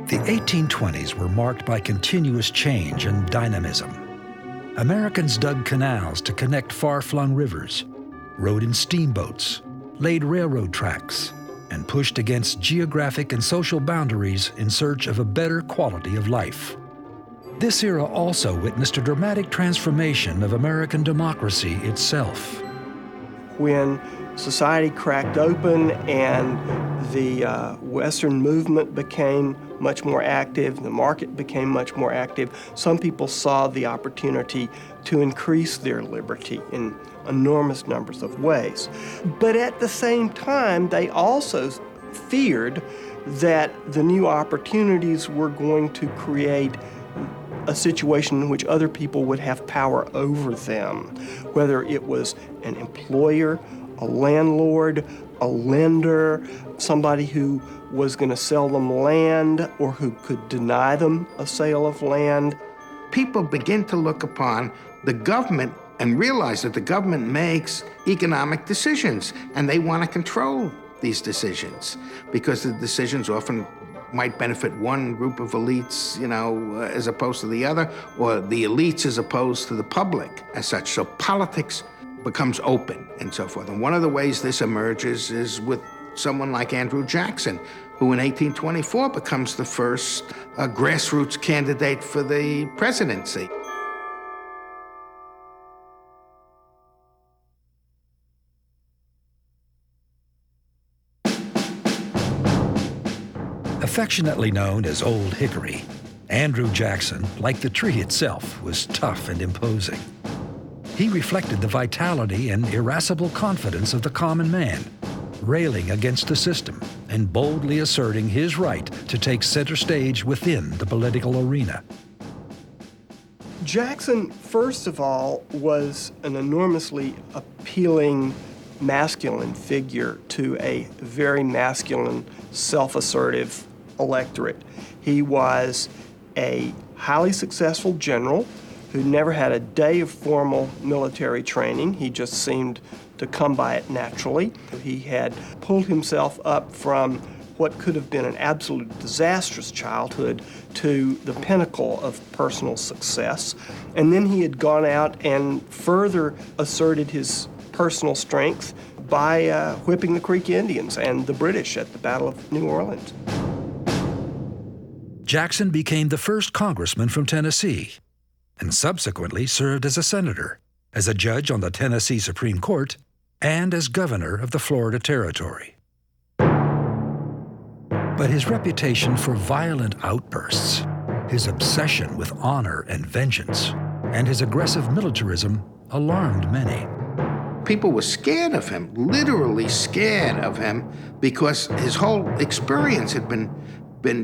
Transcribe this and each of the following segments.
The 1820s were marked by continuous change and dynamism. Americans dug canals to connect far-flung rivers, rode in steamboats, laid railroad tracks, and pushed against geographic and social boundaries in search of a better quality of life. This era also witnessed a dramatic transformation of American democracy itself. When society cracked open and the Western movement became much more active, the market became much more active, some people saw the opportunity to increase their liberty in enormous numbers of ways. But at the same time, they also feared that the new opportunities were going to create a situation in which other people would have power over them, whether it was an employer, a landlord, a lender, somebody who was going to sell them land or who could deny them a sale of land. People begin to look upon the government and realize that the government makes economic decisions, and they want to control these decisions because the decisions often might benefit one group of elites, as opposed to the other, or the elites as opposed to the public as such. So politics becomes open and so forth. And one of the ways this emerges is with someone like Andrew Jackson, who in 1824 becomes the first grassroots candidate for the presidency. Affectionately known as Old Hickory, Andrew Jackson, like the tree itself, was tough and imposing. He reflected the vitality and irascible confidence of the common man, railing against the system and boldly asserting his right to take center stage within the political arena. Jackson, first of all, was an enormously appealing masculine figure to a very masculine, self-assertive electorate. He was a highly successful general who never had a day of formal military training. He just seemed to come by it naturally. He had pulled himself up from what could have been an absolute disastrous childhood to the pinnacle of personal success. And then he had gone out and further asserted his personal strength by whipping the Creek Indians and the British at the Battle of New Orleans. Jackson became the first congressman from Tennessee and subsequently served as a senator, as a judge on the Tennessee Supreme Court, and as governor of the Florida Territory. But his reputation for violent outbursts, his obsession with honor and vengeance, and his aggressive militarism alarmed many. People were scared of him, literally scared of him, because his whole experience had been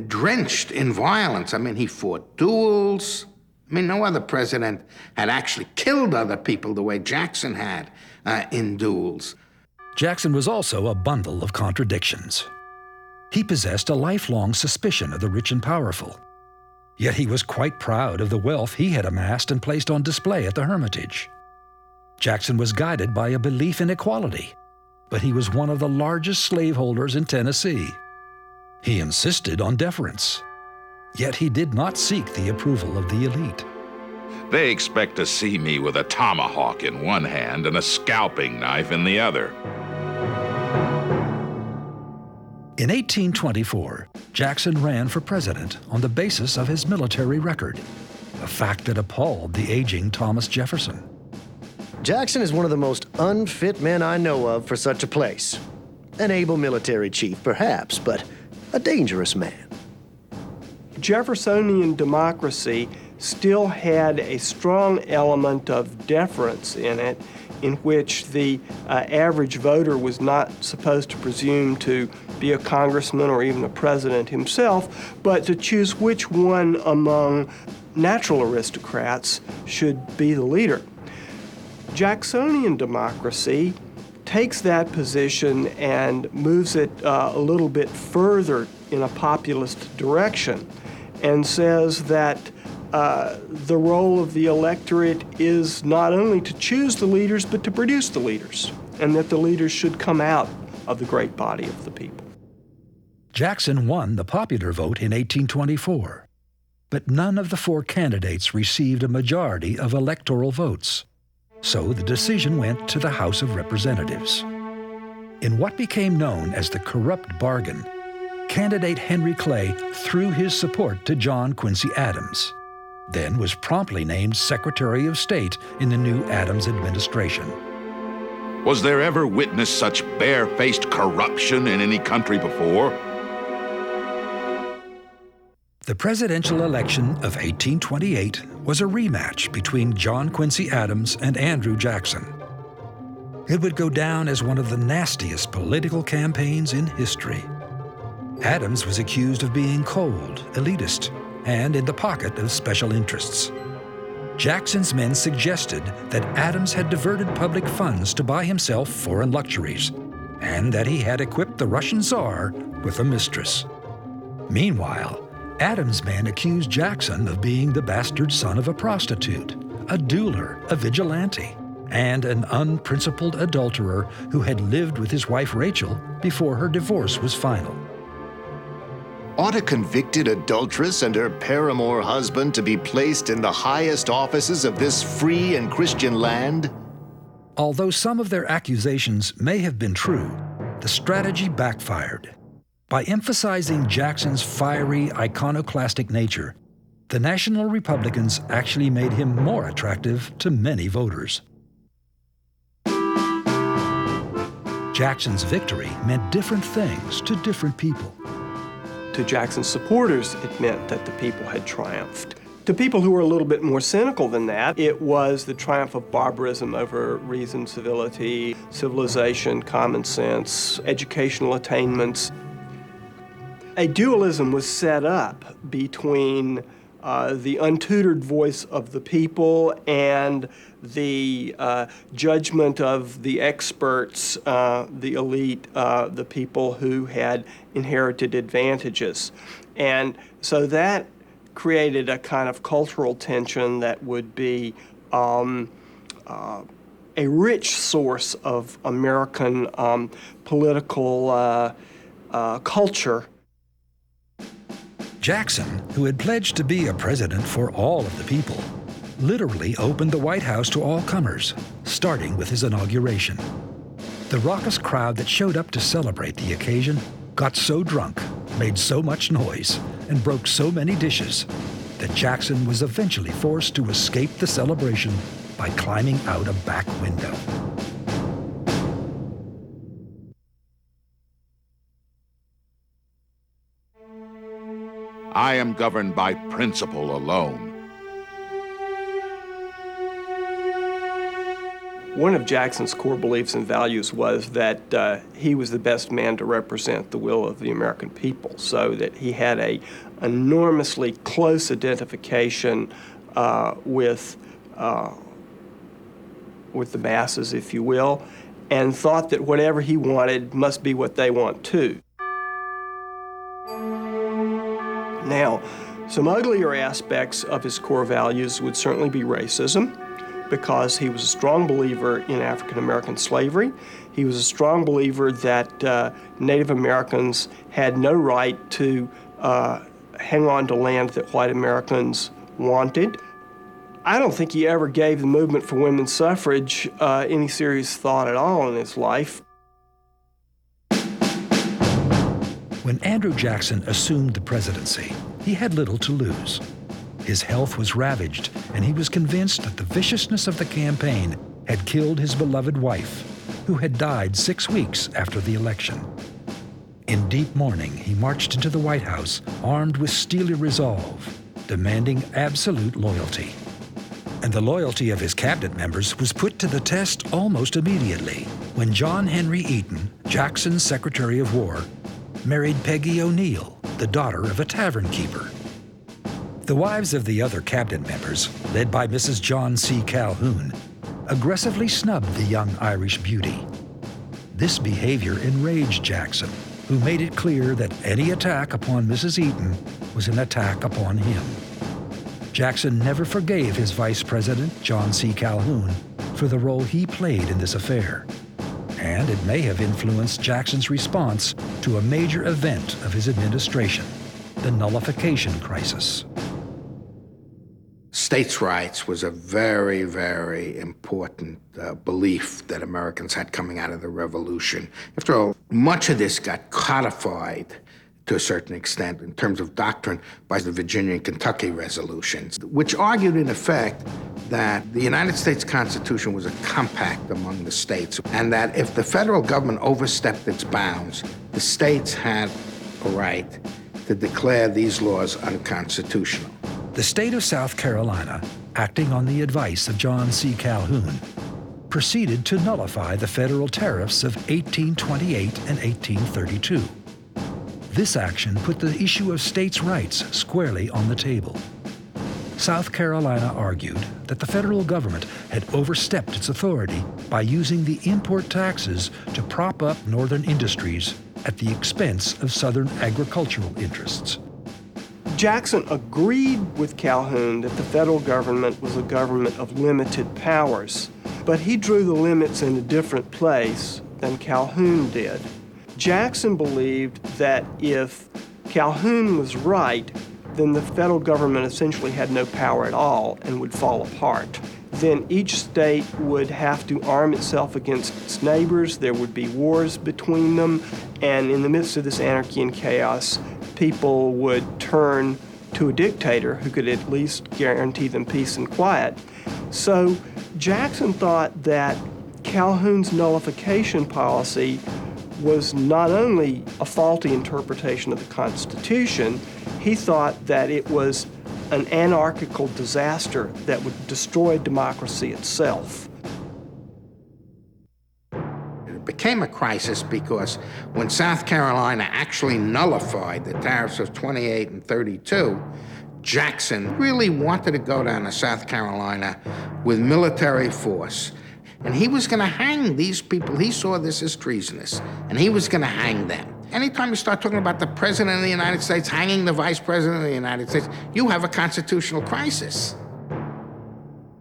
drenched in violence. I mean, he fought duels. I mean, no other president had actually killed other people the way Jackson had in duels. Jackson was also a bundle of contradictions. He possessed a lifelong suspicion of the rich and powerful. Yet he was quite proud of the wealth he had amassed and placed on display at the Hermitage. Jackson was guided by a belief in equality, but he was one of the largest slaveholders in Tennessee. He insisted on deference, yet he did not seek the approval of the elite. They expect to see me with a tomahawk in one hand and a scalping knife in the other. In 1824, Jackson ran for president on the basis of his military record, a fact that appalled the aging Thomas Jefferson. Jackson is one of the most unfit men I know of for such a place. An able military chief, perhaps, but a dangerous man. Jeffersonian democracy still had a strong element of deference in it, in which the average voter was not supposed to presume to be a congressman or even a president himself, but to choose which one among natural aristocrats should be the leader. Jacksonian democracy takes that position and moves it a little bit further in a populist direction and says that the role of the electorate is not only to choose the leaders, but to produce the leaders, and that the leaders should come out of the great body of the people. Jackson won the popular vote in 1824, but none of the 4 candidates received a majority of electoral votes, so the decision went to the House of Representatives. In what became known as the corrupt bargain, candidate Henry Clay threw his support to John Quincy Adams, then was promptly named Secretary of State in the new Adams administration. Was there ever witnessed such barefaced corruption in any country before? The presidential election of 1828 was a rematch between John Quincy Adams and Andrew Jackson. It would go down as one of the nastiest political campaigns in history. Adams was accused of being cold, elitist, and in the pocket of special interests. Jackson's men suggested that Adams had diverted public funds to buy himself foreign luxuries, and that he had equipped the Russian Tsar with a mistress. Meanwhile, Adams' men accused Jackson of being the bastard son of a prostitute, a dueler, a vigilante, and an unprincipled adulterer who had lived with his wife Rachel before her divorce was final. Ought a convicted adulteress and her paramour husband to be placed in the highest offices of this free and Christian land? Although some of their accusations may have been true, the strategy backfired. By emphasizing Jackson's fiery, iconoclastic nature, the National Republicans actually made him more attractive to many voters. Jackson's victory meant different things to different people. To Jackson's supporters, it meant that the people had triumphed. To people who were a little bit more cynical than that, it was the triumph of barbarism over reason, civility, civilization, common sense, educational attainments. A dualism was set up between the untutored voice of the people and the judgment of the experts, the elite, the people who had inherited advantages. And so that created a kind of cultural tension that would be a rich source of American political culture. Jackson, who had pledged to be a president for all of the people, literally opened the White House to all comers, starting with his inauguration. The raucous crowd that showed up to celebrate the occasion got so drunk, made so much noise, and broke so many dishes that Jackson was eventually forced to escape the celebration by climbing out a back window. I am governed by principle alone. One of Jackson's core beliefs and values was that he was the best man to represent the will of the American people, so that he had a enormously close identification with the masses, if you will, and thought that whatever he wanted must be what they want too. Now, some uglier aspects of his core values would certainly be racism, because he was a strong believer in African American slavery. He was a strong believer that Native Americans had no right to hang on to land that white Americans wanted. I don't think he ever gave the movement for women's suffrage any serious thought at all in his life. When Andrew Jackson assumed the presidency, he had little to lose. His health was ravaged, and he was convinced that the viciousness of the campaign had killed his beloved wife, who had died 6 weeks after the election. In deep mourning, he marched into the White House, armed with steely resolve, demanding absolute loyalty. And the loyalty of his cabinet members was put to the test almost immediately when John Henry Eaton, Jackson's Secretary of War, married Peggy O'Neill, the daughter of a tavern keeper. The wives of the other cabinet members, led by Mrs. John C. Calhoun, aggressively snubbed the young Irish beauty. This behavior enraged Jackson, who made it clear that any attack upon Mrs. Eaton was an attack upon him. Jackson never forgave his vice president, John C. Calhoun, for the role he played in this affair. and it may have influenced Jackson's response to a major event of his administration, the nullification crisis. States' rights was a very, very important belief that Americans had coming out of the Revolution. After all, much of this got codified to a certain extent in terms of doctrine by the Virginia and Kentucky resolutions, which argued in effect that the United States Constitution was a compact among the states, and that if the federal government overstepped its bounds, the states had a right to declare these laws unconstitutional. The state of South Carolina, acting on the advice of John C. Calhoun, proceeded to nullify the federal tariffs of 1828 and 1832. This action put the issue of states' rights squarely on the table. South Carolina argued that the federal government had overstepped its authority by using the import taxes to prop up northern industries at the expense of southern agricultural interests. Jackson agreed with Calhoun that the federal government was a government of limited powers, but he drew the limits in a different place than Calhoun did. Jackson believed that if Calhoun was right, then the federal government essentially had no power at all and would fall apart. Then each state would have to arm itself against its neighbors, there would be wars between them, and in the midst of this anarchy and chaos, people would turn to a dictator who could at least guarantee them peace and quiet. So Jackson thought that Calhoun's nullification policy was not only a faulty interpretation of the Constitution, he thought that it was an anarchical disaster that would destroy democracy itself. It became a crisis because when South Carolina actually nullified the tariffs of 28 and 32, Jackson really wanted to go down to South Carolina with military force. And he was going to hang these people. He saw this as treasonous, and he was going to hang them. Anytime you start talking about the President of the United States hanging the Vice President of the United States, you have a constitutional crisis.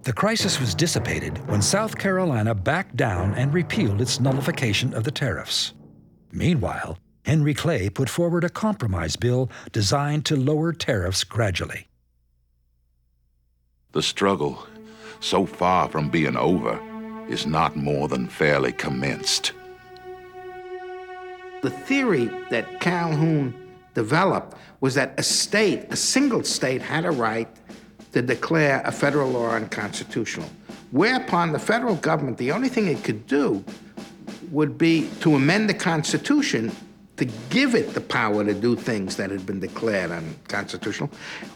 The crisis was dissipated when South Carolina backed down and repealed its nullification of the tariffs. Meanwhile, Henry Clay put forward a compromise bill designed to lower tariffs gradually. The struggle, so far from being over, is not more than fairly commenced. The theory that Calhoun developed was that a state, a single state, had a right to declare a federal law unconstitutional, whereupon the federal government, the only thing it could do would be to amend the Constitution to give it the power to do things that had been declared unconstitutional,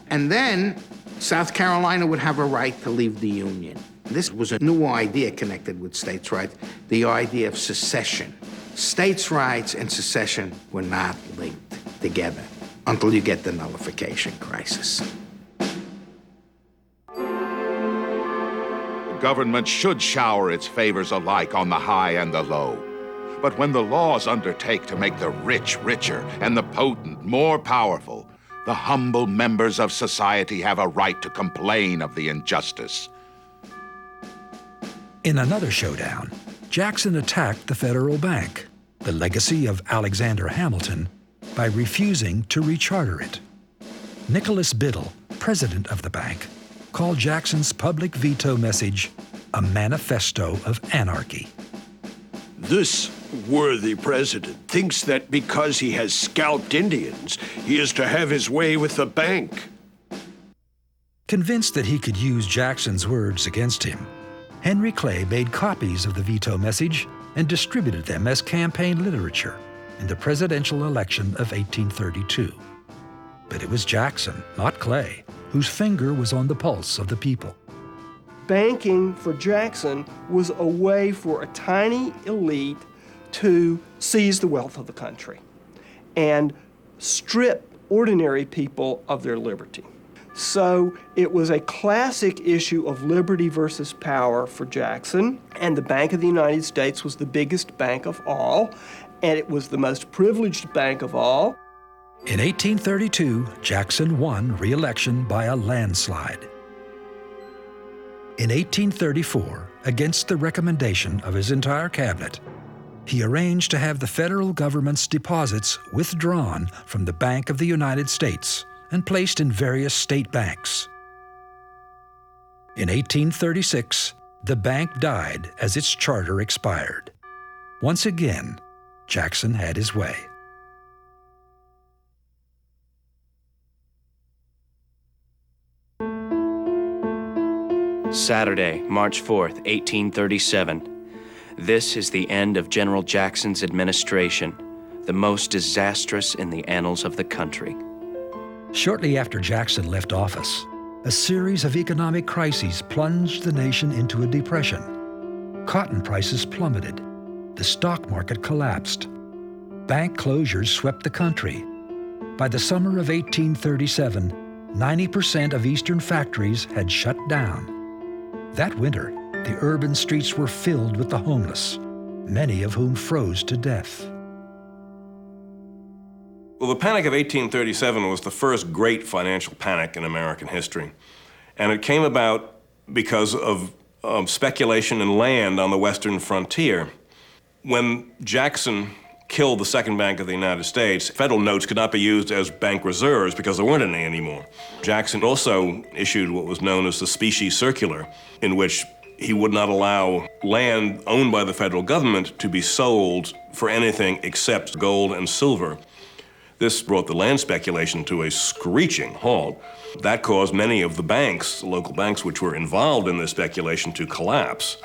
and then South Carolina would have a right to leave the Union. This was a new idea connected with states' rights, the idea of secession. States' rights and secession were not linked together until you get the nullification crisis. The government should shower its favors alike on the high and the low. But when the laws undertake to make the rich richer and the potent more powerful, the humble members of society have a right to complain of the injustice. In another showdown, Jackson attacked the Federal Bank, the legacy of Alexander Hamilton, by refusing to recharter it. Nicholas Biddle, president of the bank, called Jackson's public veto message a manifesto of anarchy. This worthy president thinks that because he has scalped Indians, he is to have his way with the bank. Convinced that he could use Jackson's words against him, Henry Clay made copies of the veto message and distributed them as campaign literature in the presidential election of 1832. But it was Jackson, not Clay, whose finger was on the pulse of the people. Banking for Jackson was a way for a tiny elite to seize the wealth of the country and strip ordinary people of their liberty. So it was a classic issue of liberty versus power for Jackson, and the Bank of the United States was the biggest bank of all, and it was the most privileged bank of all. In 1832, Jackson won re-election by a landslide. In 1834, against the recommendation of his entire cabinet, he arranged to have the federal government's deposits withdrawn from the Bank of the United States and placed in various state banks. In 1836, the bank died as its charter expired. Once again, Jackson had his way. Saturday, March 4th, 1837. This is the end of General Jackson's administration, the most disastrous in the annals of the country. Shortly after Jackson left office, a series of economic crises plunged the nation into a depression. Cotton prices plummeted. The stock market collapsed. Bank closures swept the country. By the summer of 1837, 90% of Eastern factories had shut down. That winter, the urban streets were filled with the homeless, many of whom froze to death. Well, the Panic of 1837 was the first great financial panic in American history. And it came about because of speculation in land on the western frontier. When Jackson killed the Second Bank of the United States, federal notes could not be used as bank reserves because there weren't any anymore. Jackson also issued what was known as the Specie Circular, in which he would not allow land owned by the federal government to be sold for anything except gold and silver. This brought the land speculation to a screeching halt. That caused many of the banks, the local banks which were involved in this speculation, to collapse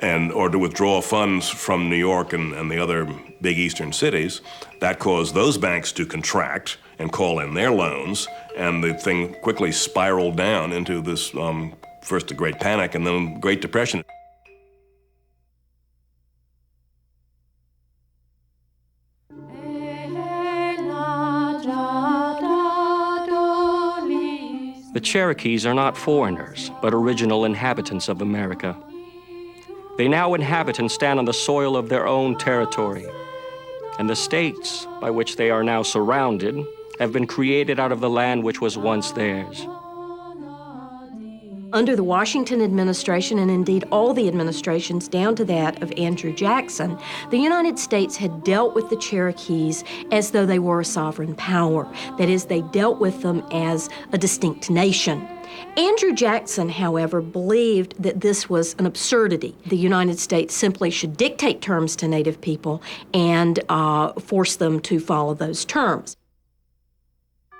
or to withdraw funds from New York and the other big eastern cities. That caused those banks to contract and call in their loans, and the thing quickly spiraled down into this, first the Great Panic and then Great Depression. The Cherokees are not foreigners, but original inhabitants of America. They now inhabit and stand on the soil of their own territory, and the states by which they are now surrounded have been created out of the land which was once theirs. Under the Washington administration, and indeed all the administrations down to that of Andrew Jackson, the United States had dealt with the Cherokees as though they were a sovereign power. That is, they dealt with them as a distinct nation. Andrew Jackson, however, believed that this was an absurdity. The United States simply should dictate terms to Native people and force them to follow those terms.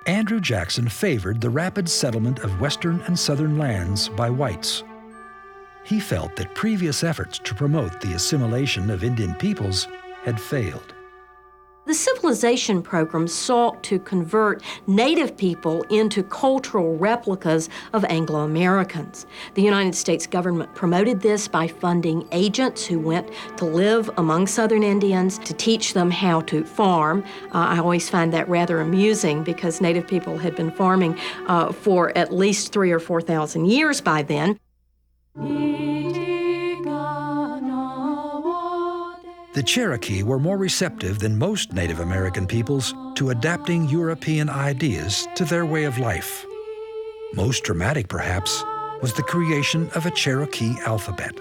Andrew Jackson favored the rapid settlement of western and southern lands by whites. He felt that previous efforts to promote the assimilation of Indian peoples had failed. The civilization program sought to convert Native people into cultural replicas of Anglo-Americans. The United States government promoted this by funding agents who went to live among Southern Indians to teach them how to farm. I always find that rather amusing because Native people had been farming for at least 3,000 or 4,000 years by then. The Cherokee were more receptive than most Native American peoples to adapting European ideas to their way of life. Most dramatic, perhaps, was the creation of a Cherokee alphabet.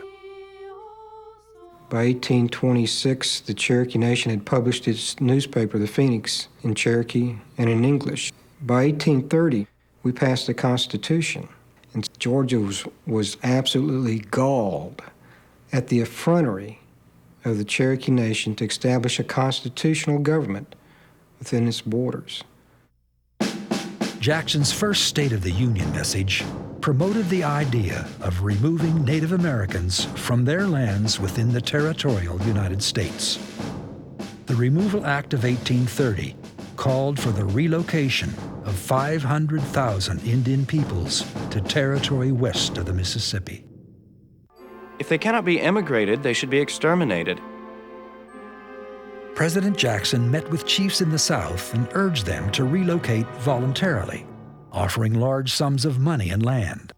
By 1826, the Cherokee Nation had published its newspaper, The Phoenix, in Cherokee and in English. By 1830, we passed the Constitution, and Georgia was absolutely galled at the effrontery of the Cherokee Nation to establish a constitutional government within its borders. Jackson's first State of the Union message promoted the idea of removing Native Americans from their lands within the territorial United States. The Removal Act of 1830 called for the relocation of 500,000 Indian peoples to territory west of the Mississippi. If they cannot be emigrated, they should be exterminated. President Jackson met with chiefs in the South and urged them to relocate voluntarily, offering large sums of money and land.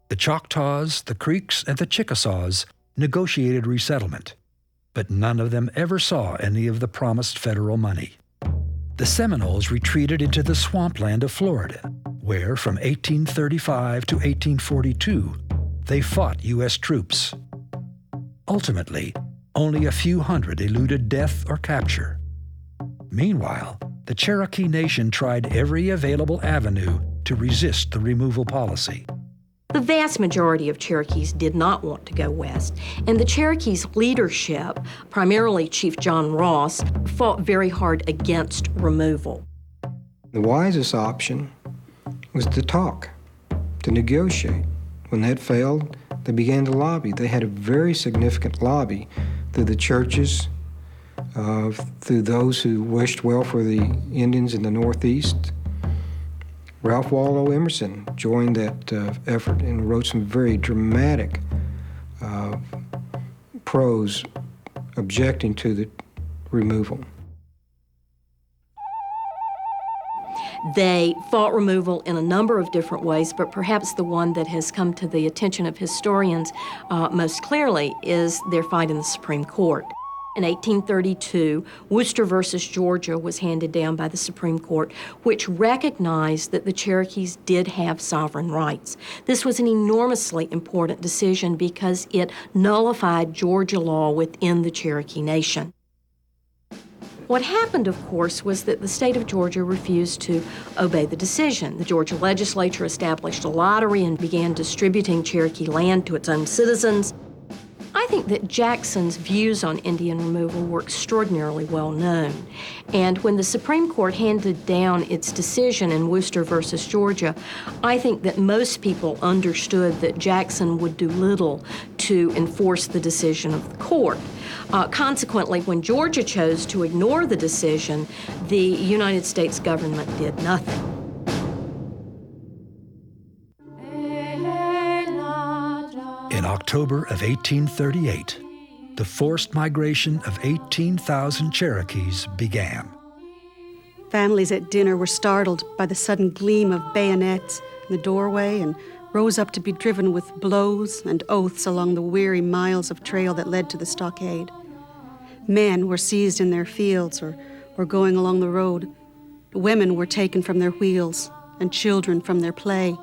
The Choctaws, the Creeks, and the Chickasaws negotiated resettlement, but none of them ever saw any of the promised federal money. The Seminoles retreated into the swampland of Florida, where from 1835 to 1842, they fought U.S. troops. Ultimately, Only a few hundred eluded death or capture. Meanwhile, the Cherokee Nation tried every available avenue to resist the removal policy. The vast majority of Cherokees did not want to go west, and the Cherokees' leadership, primarily Chief John Ross, fought very hard against removal. The wisest option was to talk, to negotiate. When that failed, they began to lobby. They had a very significant lobby through the churches, through those who wished well for the Indians in the Northeast. Ralph Waldo Emerson joined that effort and wrote some very dramatic prose objecting to the removal. They fought removal in a number of different ways, but perhaps the one that has come to the attention of historians most clearly is their fight in the Supreme Court. In 1832, Worcester versus Georgia was handed down by the Supreme Court, which recognized that the Cherokees did have sovereign rights. This was an enormously important decision because it nullified Georgia law within the Cherokee Nation. What happened, of course, was that the state of Georgia refused to obey the decision. The Georgia legislature established a lottery and began distributing Cherokee land to its own citizens. I think that Jackson's views on Indian removal were extraordinarily well known. And when the Supreme Court handed down its decision in Worcester versus Georgia, I think that most people understood that Jackson would do little to enforce the decision of the court. Consequently, when Georgia chose to ignore the decision, the United States government did nothing. In October of 1838, the forced migration of 18,000 Cherokees began. Families at dinner were startled by the sudden gleam of bayonets in the doorway and rose up to be driven with blows and oaths along the weary miles of trail that led to the stockade. Men were seized in their fields or going along the road. Women were taken from their wheels and children from their play.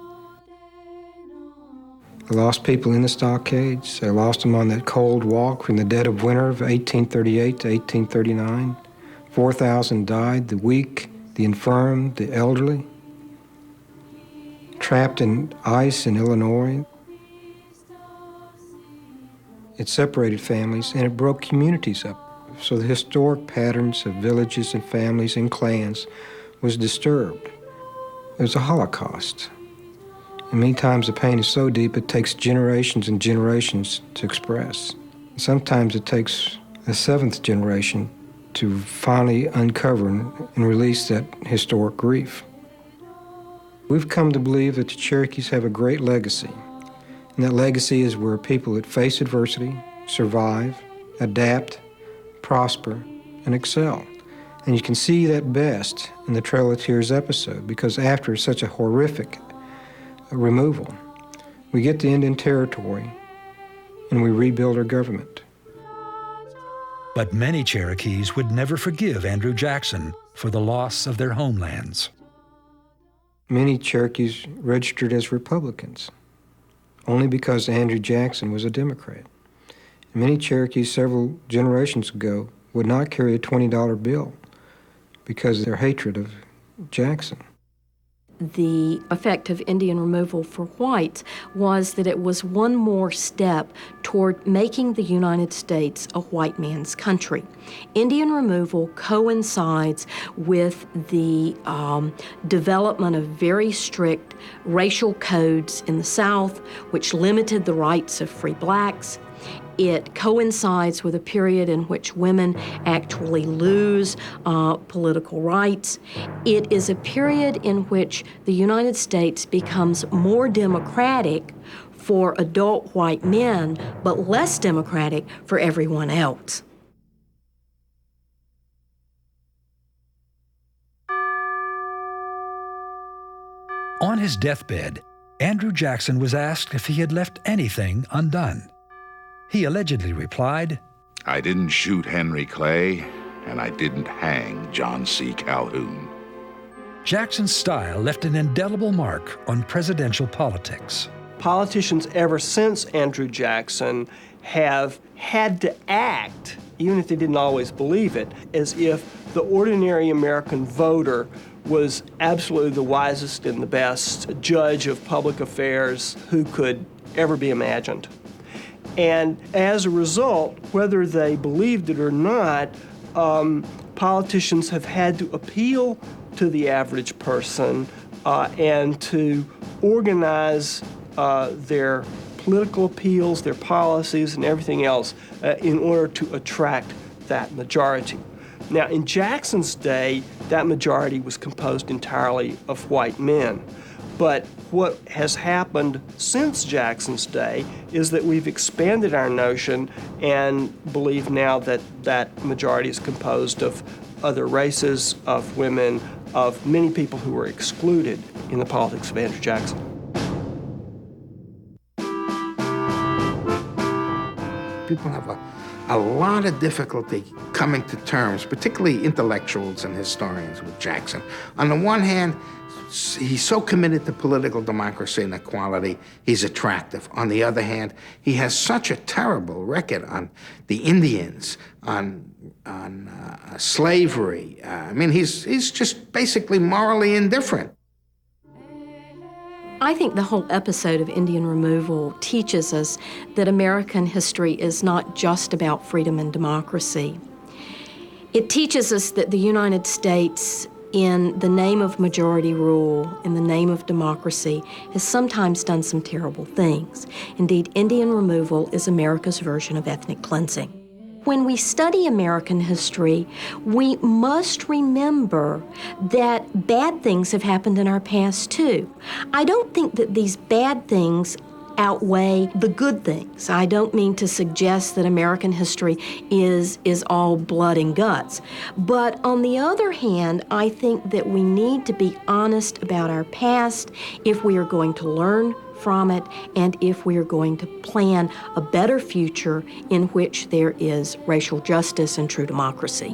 I lost people in the stockades. I lost them on that cold walk from the dead of winter of 1838 to 1839. 4,000 died, the weak, the infirm, the elderly. Trapped in ice in Illinois. It separated families and it broke communities up. So the historic patterns of villages and families and clans was disturbed. It was a Holocaust. And many times the pain is so deep it takes generations and generations to express. And sometimes it takes a seventh generation to finally uncover and release that historic grief. We've come to believe that the Cherokees have a great legacy. And that legacy is where people that face adversity, survive, adapt, prosper, and excel. And you can see that best in the Trail of Tears episode, because after such a horrific removal, we get to Indian Territory and we rebuild our government. But many Cherokees would never forgive Andrew Jackson for the loss of their homelands. Many Cherokees registered as Republicans only because Andrew Jackson was a Democrat. And many Cherokees several generations ago would not carry a $20 bill because of their hatred of Jackson. The effect of Indian removal for whites was that it was one more step toward making the United States a white man's country. Indian removal coincides with the development of very strict racial codes in the South, which limited the rights of free blacks. It coincides with a period in which women actually lose political rights. It is a period in which the United States becomes more democratic for adult white men, but less democratic for everyone else. On his deathbed, Andrew Jackson was asked if he had left anything undone. He allegedly replied, "I didn't shoot Henry Clay, and I didn't hang John C. Calhoun." Jackson's style left an indelible mark on presidential politics. Politicians ever since Andrew Jackson have had to act, even if they didn't always believe it, as if the ordinary American voter was absolutely the wisest and the best judge of public affairs who could ever be imagined. And as a result, whether they believed it or not, politicians have had to appeal to the average person and to organize their political appeals, their policies, and everything else in order to attract that majority. Now, in Jackson's day, that majority was composed entirely of white men. But what has happened since Jackson's day is that we've expanded our notion and believe now that that majority is composed of other races, of women, of many people who were excluded in the politics of Andrew Jackson. People have a lot of difficulty coming to terms, particularly intellectuals and historians, with Jackson. On the one hand, he's so committed to political democracy and equality, he's attractive. On the other hand, he has such a terrible record on the Indians, on slavery. I mean, he's just basically morally indifferent. I think the whole episode of Indian removal teaches us that American history is not just about freedom and democracy. It teaches us that the United States, in the name of majority rule, in the name of democracy, has sometimes done some terrible things. Indeed, Indian removal is America's version of ethnic cleansing. When we study American history, we must remember that bad things have happened in our past too. I don't think that these bad things outweigh the good things. I don't mean to suggest that American history is all blood and guts. But on the other hand, I think that we need to be honest about our past if we are going to learn from it and if we are going to plan a better future in which there is racial justice and true democracy.